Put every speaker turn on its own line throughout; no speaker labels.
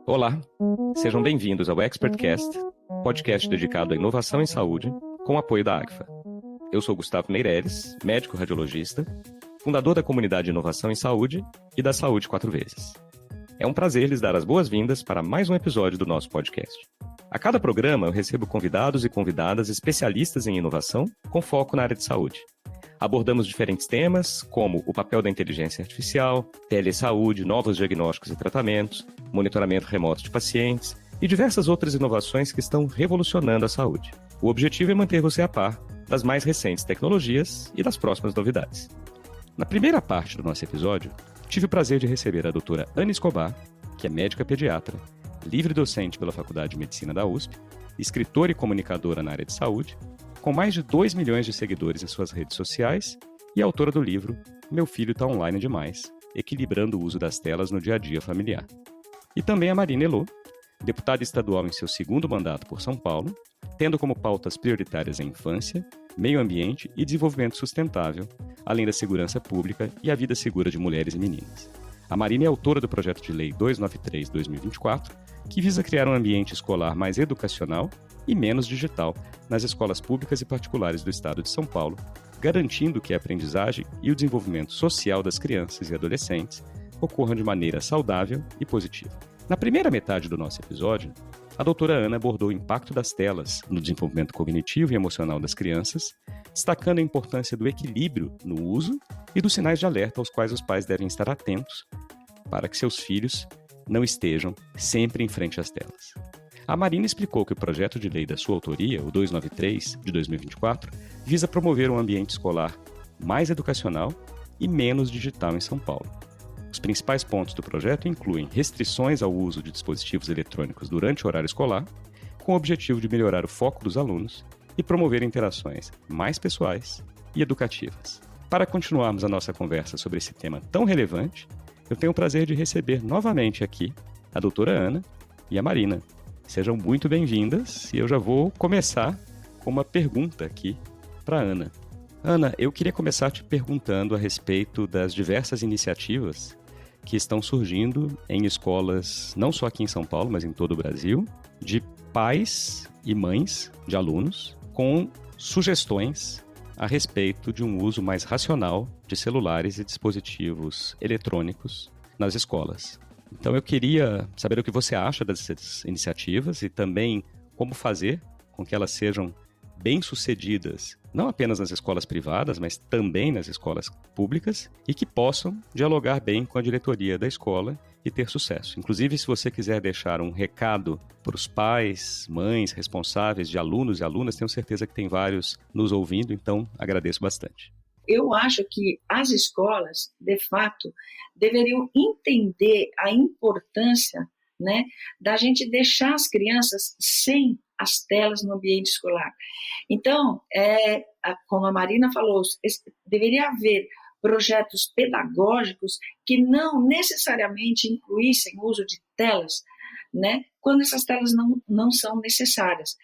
Olá, sejam bem-vindos ao ExpertCast, podcast dedicado à inovação em saúde, com apoio da Agfa. Eu sou Gustavo Meireles, médico radiologista, fundador da comunidade de inovação em saúde e da Saúde 4x. É um prazer lhes dar as boas-vindas para mais um episódio do nosso podcast. A cada programa eu recebo convidados e convidadas especialistas em inovação com foco na área de saúde. Abordamos diferentes temas, como o papel da inteligência artificial, telesaúde, novos diagnósticos e tratamentos, monitoramento remoto de pacientes e diversas outras inovações que estão revolucionando a saúde. O objetivo é manter você a par das mais recentes tecnologias e das próximas novidades. Na primeira parte do nosso episódio, tive o prazer de receber a doutora Ana Escobar, que é médica pediatra, livre docente pela Faculdade de Medicina da USP, escritora e comunicadora na área de saúde, com mais de 2 milhões de seguidores em suas redes sociais e autora do livro Meu Filho Tá Online Demais, equilibrando o uso das telas no dia a dia familiar. E também a Marina Elô, deputada estadual em seu segundo mandato por São Paulo, tendo como pautas prioritárias a infância, meio ambiente e desenvolvimento sustentável, além da segurança pública e a vida segura de mulheres e meninas. A Marina é autora do projeto de lei 293/2024, que visa criar um ambiente escolar mais educacional e menos digital nas escolas públicas e particulares do estado de São Paulo, garantindo que a aprendizagem e o desenvolvimento social das crianças e adolescentes ocorram de maneira saudável e positiva. Na primeira metade do nosso episódio, a doutora Ana abordou o impacto das telas no desenvolvimento cognitivo e emocional das crianças, destacando a importância do equilíbrio no uso e dos sinais de alerta aos quais os pais devem estar atentos para que seus filhos não estejam sempre em frente às telas. A Marina explicou que o projeto de lei da sua autoria, o 293, de 2024, visa promover um ambiente escolar mais educacional e menos digital em São Paulo. Os principais pontos do projeto incluem restrições ao uso de dispositivos eletrônicos durante o horário escolar, com o objetivo de melhorar o foco dos alunos e promover interações mais pessoais e educativas. Para continuarmos a nossa conversa sobre esse tema tão relevante, eu tenho o prazer de receber novamente aqui a doutora Ana e a Marina. Sejam muito bem-vindas e eu já vou começar com uma pergunta aqui para a Ana. Ana, eu queria começar te perguntando a respeito das diversas iniciativas que estão surgindo em escolas, não só aqui em São Paulo, mas em todo o Brasil, de pais e mães de alunos com sugestões a respeito de um uso mais racional de celulares e dispositivos eletrônicos nas escolas. Então eu queria saber o que você acha dessas iniciativas e também como fazer com que elas sejam bem-sucedidas, não apenas nas escolas privadas, mas também nas escolas públicas e que possam dialogar bem com a diretoria da escola e ter sucesso. Inclusive, se você quiser deixar um recado para os pais, mães, responsáveis de alunos e alunas, tenho certeza que tem vários nos ouvindo, então agradeço bastante.
Eu acho que as escolas, de fato, deveriam entender a importância, né, da gente deixar as crianças sem as telas no ambiente escolar. Então, como a Marina falou, deveria haver projetos pedagógicos que não necessariamente incluíssem o uso de telas, né, quando essas telas não são necessárias.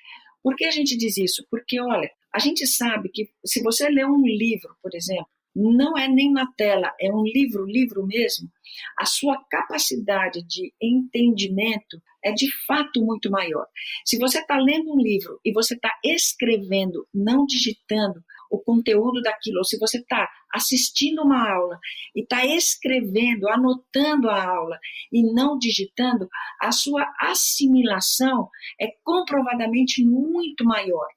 Por que a gente diz isso? Porque, olha, a gente sabe que se você lê um livro, por exemplo, não é nem na tela, é um livro mesmo, a sua capacidade de entendimento é de fato muito maior. Se você está lendo um livro e você está escrevendo, não digitando o conteúdo daquilo, ou se você está assistindo uma aula e está escrevendo, anotando a aula e não digitando, a sua assimilação é comprovadamente muito maior.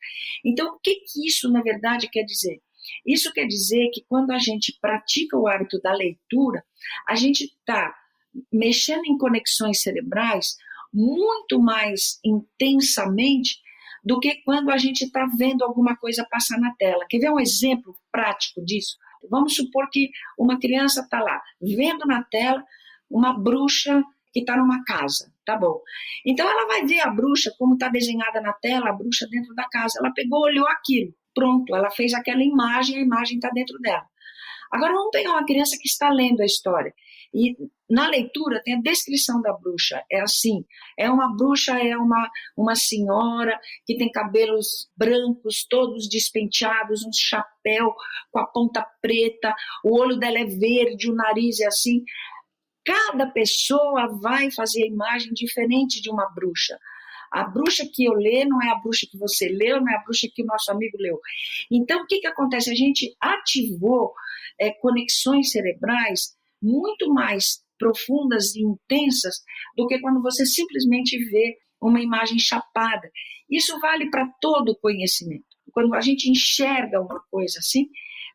Então, o que isso, na verdade, quer dizer? Isso quer dizer que quando a gente pratica o hábito da leitura, a gente está mexendo em conexões cerebrais muito mais intensamente do que quando a gente está vendo alguma coisa passar na tela. Quer ver um exemplo prático disso? Vamos supor que uma criança está lá, vendo na tela uma bruxa que está numa casa, tá bom. Então ela vai ver a bruxa, como está desenhada na tela, a bruxa dentro da casa. Ela pegou, olhou aquilo, pronto, ela fez aquela imagem, a imagem está dentro dela. Agora vamos pegar uma criança que está lendo a história. E na leitura tem a descrição da bruxa. É assim, é uma bruxa, é uma senhora que tem cabelos brancos, todos despenteados, um chapéu com a ponta preta, o olho dela é verde, o nariz é assim. Cada pessoa vai fazer a imagem diferente de uma bruxa. A bruxa que eu leio não é a bruxa que você leu, não é a bruxa que o nosso amigo leu. Então, o que acontece? A gente ativou conexões cerebrais muito mais profundas e intensas do que quando você simplesmente vê uma imagem chapada. Isso vale para todo o conhecimento. Quando a gente enxerga uma coisa assim,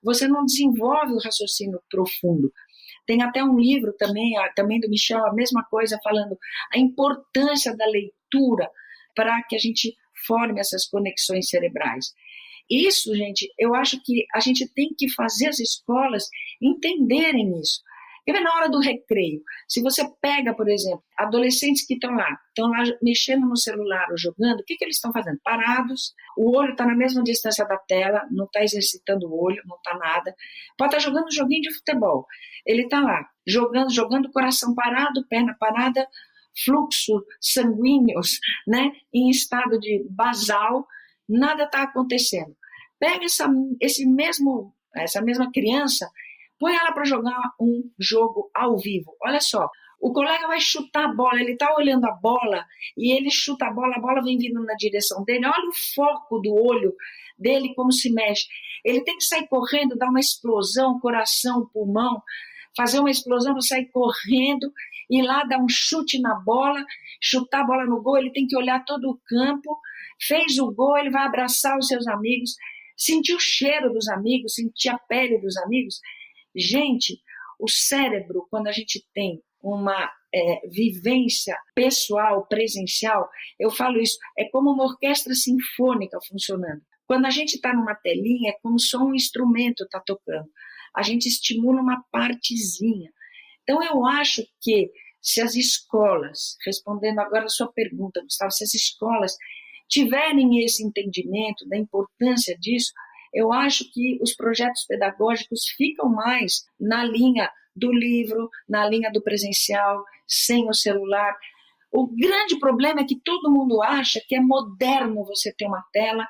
você não desenvolve o raciocínio profundo. Tem até um livro também do Michel, a mesma coisa, falando a importância da leitura para que a gente forme essas conexões cerebrais. Isso, gente, eu acho que a gente tem que fazer as escolas entenderem isso. Na hora do recreio, se você pega, por exemplo, adolescentes que estão lá mexendo no celular ou jogando, o que eles estão fazendo? Parados, o olho está na mesma distância da tela, não está exercitando o olho, não está nada. Pode estar jogando um joguinho de futebol, ele está lá, jogando coração parado, perna parada, fluxo sanguíneos, né, em estado de basal, nada está acontecendo. Pega essa mesma criança, põe ela para jogar um jogo ao vivo. Olha só, o colega vai chutar a bola, ele está olhando a bola e ele chuta a bola vem vindo na direção dele. Olha o foco do olho dele, como se mexe. Ele tem que sair correndo, dar uma explosão, coração, pulmão, fazer uma explosão, sair correndo, ir lá dar um chute na bola, chutar a bola no gol, ele tem que olhar todo o campo, fez o gol, ele vai abraçar os seus amigos, sentir o cheiro dos amigos, sentir a pele dos amigos. Gente, o cérebro, quando a gente tem uma vivência pessoal, presencial, eu falo isso, é como uma orquestra sinfônica funcionando. Quando a gente está numa telinha, é como só um instrumento está tocando. A gente estimula uma partezinha. Então, eu acho que se as escolas, respondendo agora a sua pergunta, Gustavo, se as escolas tiverem esse entendimento da importância disso, eu acho que os projetos pedagógicos ficam mais na linha do livro, na linha do presencial, sem o celular. O grande problema é que todo mundo acha que é moderno você ter uma tela,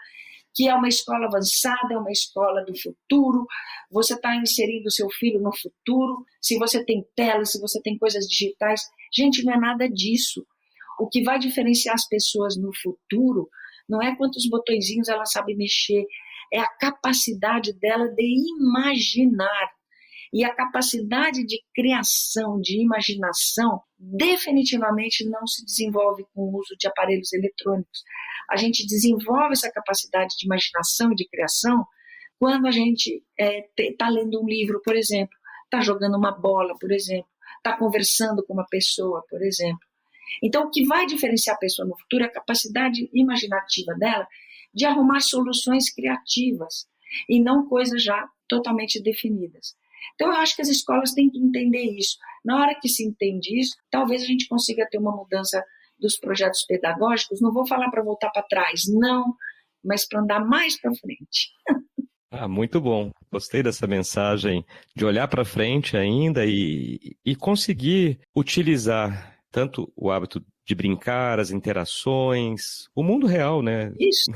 que é uma escola avançada, é uma escola do futuro, você está inserindo o seu filho no futuro, se você tem tela, se você tem coisas digitais. Gente, não é nada disso. O que vai diferenciar as pessoas no futuro não é quantos botõezinhos ela sabe mexer, é a capacidade dela de imaginar. E a capacidade de criação, de imaginação, definitivamente não se desenvolve com o uso de aparelhos eletrônicos. A gente desenvolve essa capacidade de imaginação e de criação quando a gente está lendo um livro, por exemplo, está jogando uma bola, por exemplo, está conversando com uma pessoa, por exemplo. Então, o que vai diferenciar a pessoa no futuro é a capacidade imaginativa dela de arrumar soluções criativas e não coisas já totalmente definidas. Então, eu acho que as escolas têm que entender isso. Na hora que se entende isso, talvez a gente consiga ter uma mudança dos projetos pedagógicos. Não vou falar para voltar para trás, não, mas para andar mais para frente.
Muito bom. Gostei dessa mensagem de olhar para frente ainda e conseguir utilizar tanto o hábito de brincar, as interações, o mundo real, né?
Isso.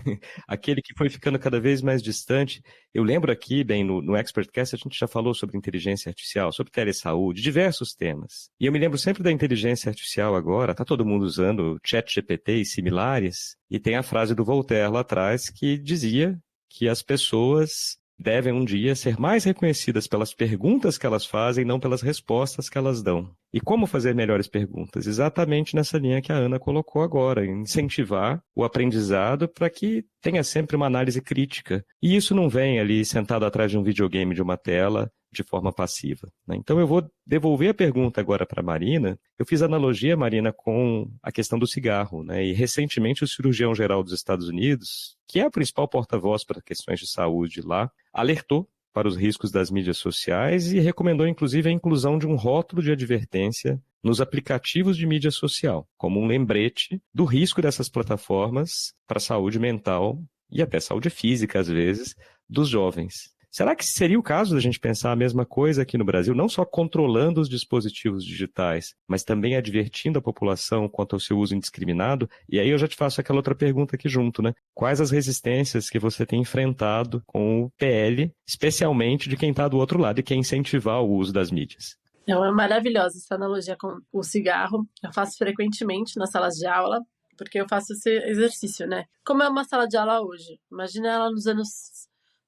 Aquele que foi ficando cada vez mais distante. Eu lembro aqui, bem, no ExpertCast, a gente já falou sobre inteligência artificial, sobre telesaúde, diversos temas. E eu me lembro sempre da inteligência artificial agora, tá todo mundo usando ChatGPT e similares, e tem a frase do Voltaire lá atrás que dizia que as pessoas devem um dia ser mais reconhecidas pelas perguntas que elas fazem, não pelas respostas que elas dão. E como fazer melhores perguntas? Exatamente nessa linha que a Ana colocou agora, incentivar o aprendizado para que tenha sempre uma análise crítica. E isso não vem ali sentado atrás de um videogame, de uma tela, de forma passiva, né? Então eu vou devolver a pergunta agora para a Marina. Eu fiz analogia, Marina, com a questão do cigarro, né? E recentemente o cirurgião-geral dos Estados Unidos, que é a principal porta-voz para questões de saúde lá, alertou para os riscos das mídias sociais e recomendou, inclusive, a inclusão de um rótulo de advertência nos aplicativos de mídia social, como um lembrete do risco dessas plataformas para a saúde mental e até saúde física, às vezes, dos jovens. Será que seria o caso da gente pensar a mesma coisa aqui no Brasil, não só controlando os dispositivos digitais, mas também advertindo a população quanto ao seu uso indiscriminado? E aí eu já te faço aquela outra pergunta aqui junto, né? Quais as resistências que você tem enfrentado com o PL, especialmente de quem está do outro lado e quer incentivar o uso das mídias?
Não, é maravilhosa essa analogia com o cigarro. Eu faço frequentemente nas salas de aula, porque eu faço esse exercício, né? Como é uma sala de aula hoje? Imagina ela nos anos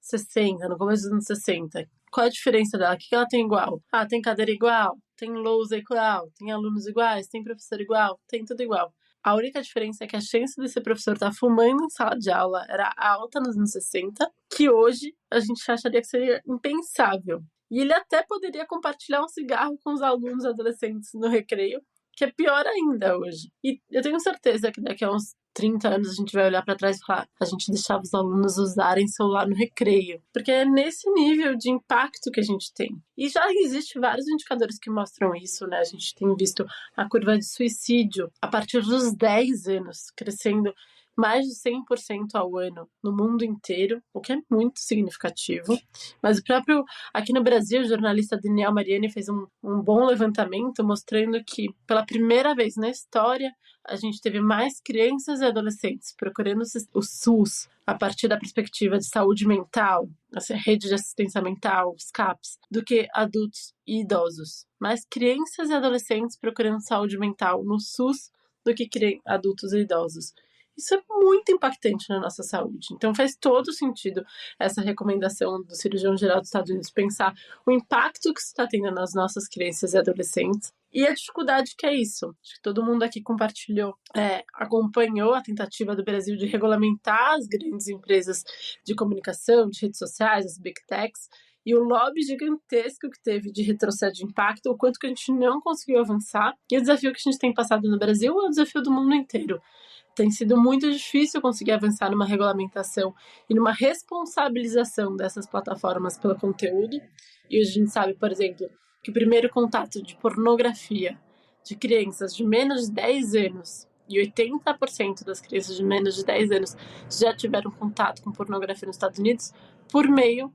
60, no começo dos anos 60. Qual a diferença dela? O que ela tem igual? Ah, tem cadeira igual, tem lousa igual, tem alunos iguais, tem professor igual, tem tudo igual. A única diferença é que a chance desse professor estar fumando em sala de aula era alta nos anos 60, que hoje a gente acharia que seria impensável. E ele até poderia compartilhar um cigarro com os alunos adolescentes no recreio, que é pior ainda hoje. E eu tenho certeza que daqui a uns 30 anos a gente vai olhar para trás e falar: a gente deixava os alunos usarem celular no recreio. Porque é nesse nível de impacto que a gente tem. E já existem vários indicadores que mostram isso, né? A gente tem visto a curva de suicídio a partir dos 10 anos, crescendo mais de 100% ao ano no mundo inteiro, o que é muito significativo. Mas o próprio, aqui no Brasil, o jornalista Daniel Mariani fez um bom levantamento mostrando que, pela primeira vez na história, a gente teve mais crianças e adolescentes procurando o SUS a partir da perspectiva de saúde mental, assim, a rede de assistência mental, os CAPs, do que adultos e idosos. Mais crianças e adolescentes procurando saúde mental no SUS do que adultos e idosos. Isso é muito impactante na nossa saúde. Então faz todo sentido essa recomendação do cirurgião-geral dos Estados Unidos pensar o impacto que isso está tendo nas nossas crianças e adolescentes e a dificuldade que é isso. Acho que todo mundo aqui compartilhou, acompanhou a tentativa do Brasil de regulamentar as grandes empresas de comunicação, de redes sociais, as Big Techs, e o lobby gigantesco que teve de retrocesso de impacto, o quanto que a gente não conseguiu avançar. E o desafio que a gente tem passado no Brasil é o desafio do mundo inteiro. Tem sido muito difícil conseguir avançar numa regulamentação e numa responsabilização dessas plataformas pelo conteúdo. E hoje a gente sabe, por exemplo, que o primeiro contato de pornografia de crianças de menos de 10 anos, e 80% das crianças de menos de 10 anos já tiveram contato com pornografia nos Estados Unidos por meio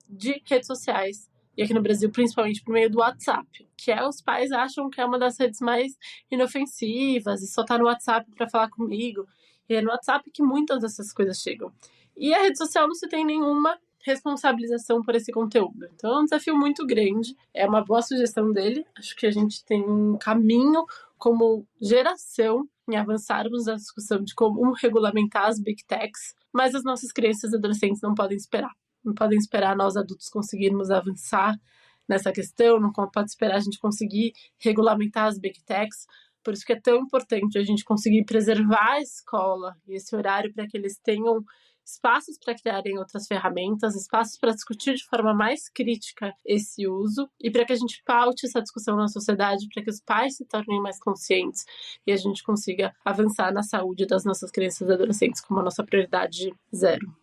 de redes sociais. E aqui no Brasil, principalmente por meio do WhatsApp, que os pais acham que é uma das redes mais inofensivas, e só tá no WhatsApp para falar comigo. E é no WhatsApp que muitas dessas coisas chegam. E a rede social não se tem nenhuma responsabilização por esse conteúdo. Então é um desafio muito grande, é uma boa sugestão dele. Acho que a gente tem um caminho como geração em avançarmos na discussão de como regulamentar as Big Techs, mas as nossas crianças e adolescentes não podem esperar. Não podem esperar nós adultos conseguirmos avançar nessa questão, não pode esperar a gente conseguir regulamentar as Big Techs. Por isso que é tão importante a gente conseguir preservar a escola e esse horário para que eles tenham espaços para criarem outras ferramentas, espaços para discutir de forma mais crítica esse uso e para que a gente paute essa discussão na sociedade, para que os pais se tornem mais conscientes e a gente consiga avançar na saúde das nossas crianças e adolescentes como a nossa prioridade zero.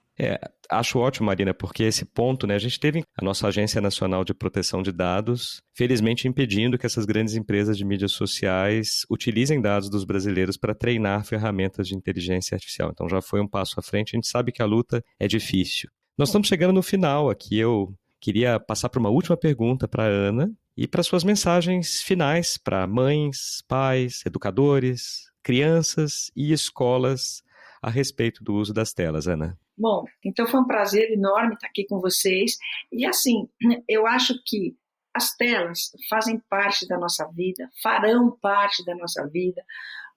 Acho ótimo, Marina, porque esse ponto, né, a gente teve a nossa Agência Nacional de Proteção de Dados, felizmente impedindo que essas grandes empresas de mídias sociais utilizem dados dos brasileiros para treinar ferramentas de inteligência artificial. Então já foi um passo à frente, a gente sabe que a luta é difícil. Nós estamos chegando no final aqui, eu queria passar para uma última pergunta para a Ana e para suas mensagens finais para mães, pais, educadores, crianças e escolas a respeito do uso das telas, Ana.
Bom, então foi um prazer enorme estar aqui com vocês. E assim, eu acho que as telas fazem parte da nossa vida, farão parte da nossa vida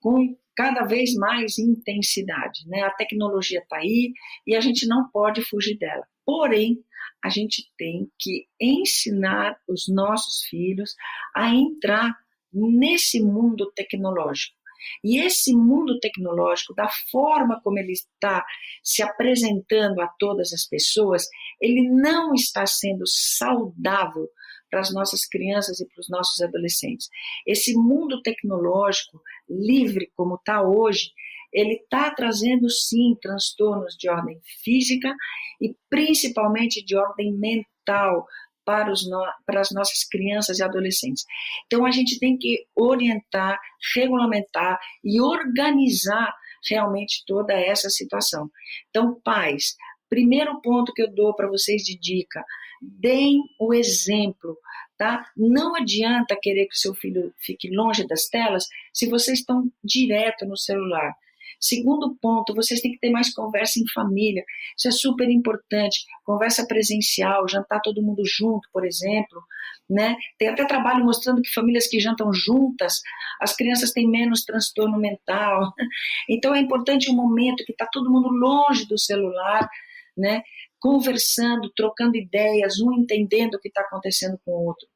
com cada vez mais intensidade, né? A tecnologia está aí e a gente não pode fugir dela. Porém, a gente tem que ensinar os nossos filhos a entrar nesse mundo tecnológico. E esse mundo tecnológico, da forma como ele está se apresentando a todas as pessoas, ele não está sendo saudável para as nossas crianças e para os nossos adolescentes. Esse mundo tecnológico, livre como está hoje, ele está trazendo sim transtornos de ordem física e principalmente de ordem mental para as nossas crianças e adolescentes. Então, a gente tem que orientar, regulamentar e organizar realmente toda essa situação. Então, pais, primeiro ponto que eu dou para vocês de dica, deem o exemplo, tá? Não adianta querer que o seu filho fique longe das telas se vocês estão direto no celular. Segundo ponto, vocês têm que ter mais conversa em família, isso é super importante, conversa presencial, jantar todo mundo junto, por exemplo, né? Tem até trabalho mostrando que famílias que jantam juntas, as crianças têm menos transtorno mental, então é importante um momento que está todo mundo longe do celular, né? Conversando, trocando ideias, um entendendo o que está acontecendo com o outro.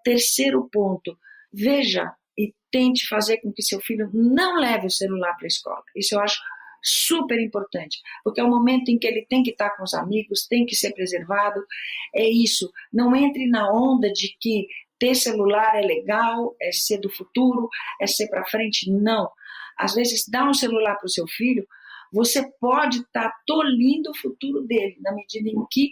Terceiro ponto, veja e tente fazer com que seu filho não leve o celular para a escola. Isso eu acho super importante, porque é o momento em que ele tem que estar com os amigos, tem que ser preservado. É isso, não entre na onda de que ter celular é legal, é ser do futuro, é ser para frente. Não. Às vezes, dar um celular para o seu filho, você pode estar tolhindo o futuro dele, na medida em que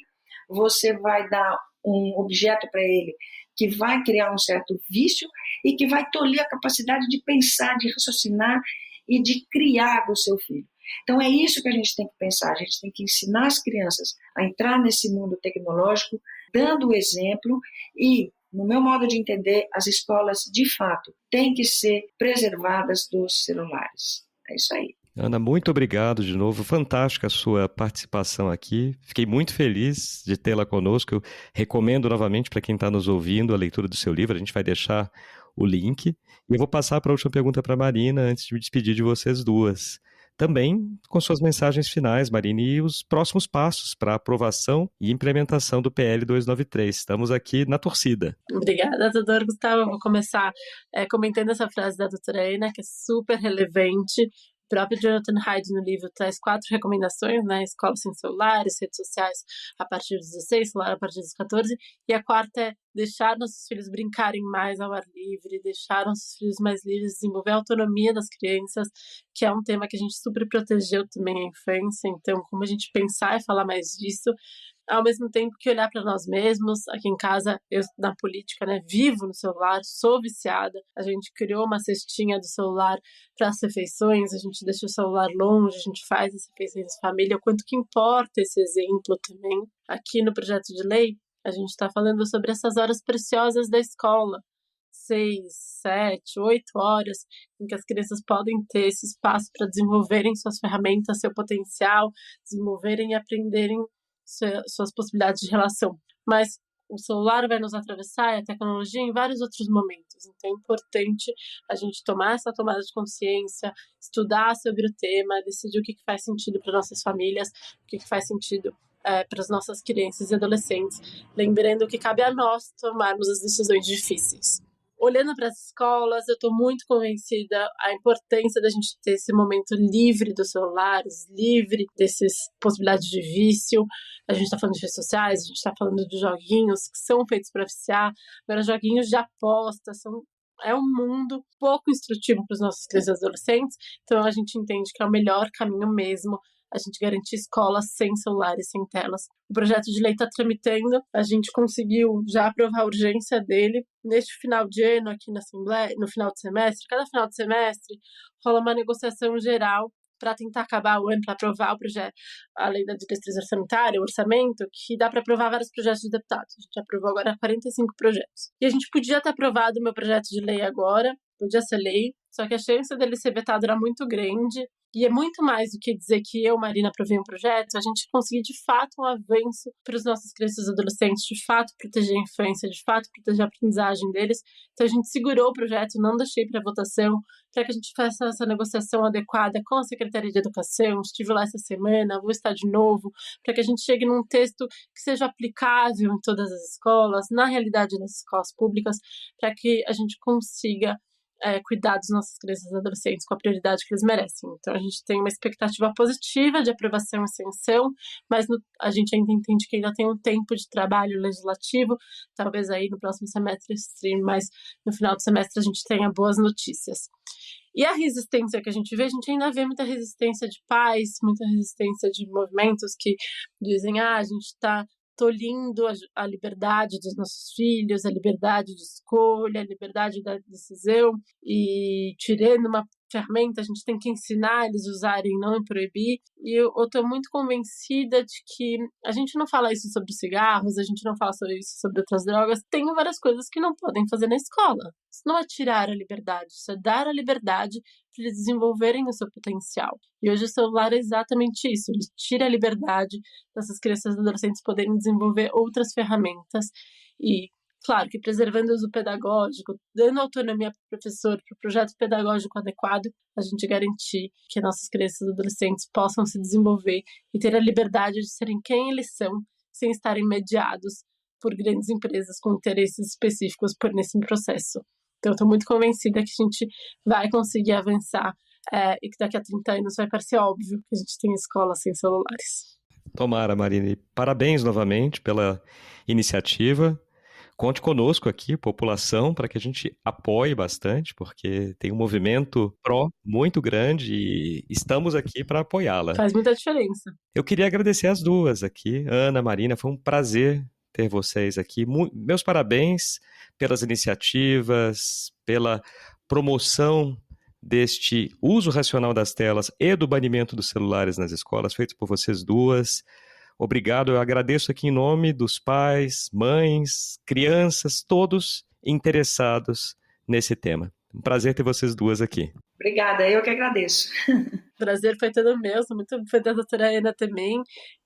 você vai dar um objeto para ele que vai criar um certo vício e que vai tolir a capacidade de pensar, de raciocinar e de criar do seu filho. Então é isso que a gente tem que pensar, a gente tem que ensinar as crianças a entrar nesse mundo tecnológico, dando o exemplo e, no meu modo de entender, as escolas, de fato, têm que ser preservadas dos celulares. É isso aí.
Ana, muito obrigado de novo. Fantástica a sua participação aqui. Fiquei muito feliz de tê-la conosco. Eu recomendo novamente para quem está nos ouvindo a leitura do seu livro. A gente vai deixar o link. E eu vou passar para a última pergunta para a Marina, antes de me despedir de vocês duas. Também com suas mensagens finais, Marina, e os próximos passos para a aprovação e implementação do PL 293. Estamos aqui na torcida.
Obrigada, doutor Gustavo. Eu vou começar comentando essa frase da doutora Ana, que é super relevante. O próprio Jonathan Haidt no livro traz 4 recomendações, né? Escola sem celulares, redes sociais a partir dos 16, celular a partir dos 14. E a quarta é deixar nossos filhos brincarem mais ao ar livre, deixar nossos filhos mais livres, desenvolver a autonomia das crianças, que é um tema que a gente super protegeu também a infância. Então, como a gente pensar e falar mais disso, ao mesmo tempo que olhar para nós mesmos. Aqui em casa, eu na política, né, vivo no celular, sou viciada. A gente criou uma cestinha do celular para as refeições, a gente deixa o celular longe, a gente faz as refeições de família, o quanto que importa esse exemplo também. Aqui no projeto de lei, a gente está falando sobre essas horas preciosas da escola, 6, 7, 8 horas, em que as crianças podem ter esse espaço para desenvolverem suas ferramentas, seu potencial, desenvolverem e aprenderem suas possibilidades de relação. Mas o celular vai nos atravessar e a tecnologia em vários outros momentos. Então é importante a gente tomar essa tomada de consciência, estudar sobre o tema, decidir o que faz sentido para nossas famílias, o que faz sentido para as nossas crianças e adolescentes, lembrando que cabe a nós tomarmos as decisões difíceis. Olhando para as escolas, eu estou muito convencida a importância da gente ter esse momento livre dos celulares, livre dessas possibilidades de vício. A gente está falando de redes sociais, a gente está falando de joguinhos que são feitos para viciar, agora joguinhos de aposta, é um mundo pouco instrutivo para os nossos crianças e adolescentes, então a gente entende que é o melhor caminho mesmo a gente garantir escolas sem celulares, sem telas. O projeto de lei está tramitando, a gente conseguiu já aprovar a urgência dele. Neste final de ano, aqui na Assembleia, no final de semestre, cada final de semestre, rola uma negociação geral para tentar acabar o ano, para aprovar o projeto, a lei da diretriz orçamentária, o orçamento, que dá para aprovar vários projetos de deputados. A gente aprovou agora 45 projetos. E a gente podia ter aprovado o meu projeto de lei agora, podia ser lei, só que a chance dele ser vetado era muito grande. E é muito mais do que dizer que eu, Marina, aprovei um projeto, a gente conseguir de fato um avanço para os nossos crianças e adolescentes, de fato proteger a infância, de fato proteger a aprendizagem deles. Então a gente segurou o projeto, não deixei para votação, para que a gente faça essa negociação adequada com a Secretaria de Educação. Estive lá essa semana, vou estar de novo, para que a gente chegue num texto que seja aplicável em todas as escolas, na realidade das escolas públicas, para que a gente consiga cuidar dos nossos crianças e adolescentes com a prioridade que eles merecem. Então, a gente tem uma expectativa positiva de aprovação e sanção, mas a gente ainda entende que ainda tem um tempo de trabalho legislativo, talvez aí no próximo semestre, mas no final do semestre a gente tenha boas notícias. E a resistência que a gente ainda vê muita resistência de pais, muita resistência de movimentos que dizem, a gente está tolhindo a liberdade dos nossos filhos, a liberdade de escolha, a liberdade da decisão e tirando uma ferramenta, a gente tem que ensinar eles a usarem, não proibir. E eu estou muito convencida de que a gente não fala isso sobre cigarros, a gente não fala isso sobre outras drogas. Tem várias coisas que não podem fazer na escola. Isso não é tirar a liberdade, isso é dar a liberdade para eles desenvolverem o seu potencial. E hoje o celular é exatamente isso, ele tira a liberdade dessas crianças e adolescentes poderem desenvolver outras ferramentas e, claro, que preservando o uso pedagógico, dando autonomia para o professor, para o projeto pedagógico adequado, a gente garantir que nossas crianças e adolescentes possam se desenvolver e ter a liberdade de serem quem eles são, sem estarem mediados por grandes empresas com interesses específicos por nesse processo. Então, eu estou muito convencida que a gente vai conseguir avançar e que daqui a 30 anos vai parecer óbvio que a gente tem escola sem celulares.
Tomara, Marina. E parabéns novamente pela iniciativa. Conte conosco aqui, população, para que a gente apoie bastante, porque tem um movimento pró muito grande e estamos aqui para apoiá-la.
Faz muita diferença.
Eu queria agradecer as duas aqui, Ana, Marina, foi um prazer ter vocês aqui. Meus parabéns pelas iniciativas, pela promoção deste uso racional das telas e do banimento dos celulares nas escolas, feito por vocês duas. Obrigado, eu agradeço aqui em nome dos pais, mães, crianças, todos interessados nesse tema. Um prazer ter vocês duas aqui.
Obrigada, eu que agradeço.
O prazer foi todo meu, sou muito fã da doutora Ana também.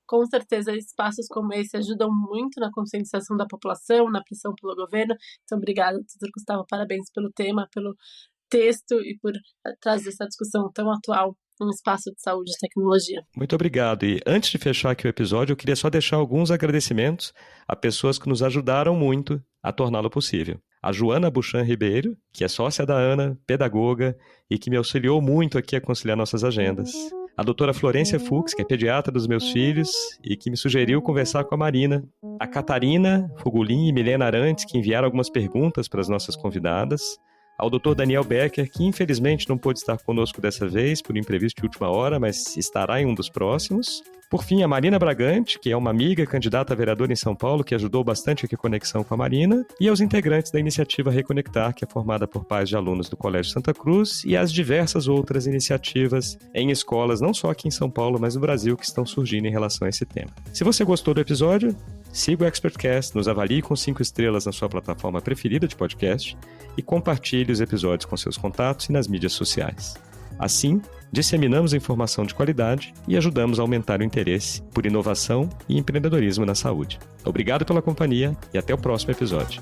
Com certeza, espaços como esse ajudam muito na conscientização da população, na pressão pelo governo. Então, obrigada, doutor Gustavo, parabéns pelo tema, pelo texto e por trazer essa discussão tão atual num espaço de saúde e tecnologia.
Muito obrigado. E antes de fechar aqui o episódio, eu queria só deixar alguns agradecimentos a pessoas que nos ajudaram muito a torná-lo possível. A Joana Buchan Ribeiro, que é sócia da Ana, pedagoga, e que me auxiliou muito aqui a conciliar nossas agendas. A doutora Florência Fux, que é pediatra dos meus filhos e que me sugeriu conversar com a Marina. A Catarina Fugulin e Milena Arantes, que enviaram algumas perguntas para as nossas convidadas. Ao Dr. Daniel Becker, que infelizmente não pôde estar conosco dessa vez, por imprevisto de última hora, mas estará em um dos próximos. Por fim, a Marina Bragante, que é uma amiga candidata a vereadora em São Paulo, que ajudou bastante aqui a conexão com a Marina, e aos integrantes da iniciativa Reconectar, que é formada por pais de alunos do Colégio Santa Cruz, e as diversas outras iniciativas em escolas, não só aqui em São Paulo, mas no Brasil, que estão surgindo em relação a esse tema. Se você gostou do episódio, siga o ExpertCast, nos avalie com 5 estrelas na sua plataforma preferida de podcast e compartilhe os episódios com seus contatos e nas mídias sociais. Assim, disseminamos a informação de qualidade e ajudamos a aumentar o interesse por inovação e empreendedorismo na saúde. Obrigado pela companhia e até o próximo episódio.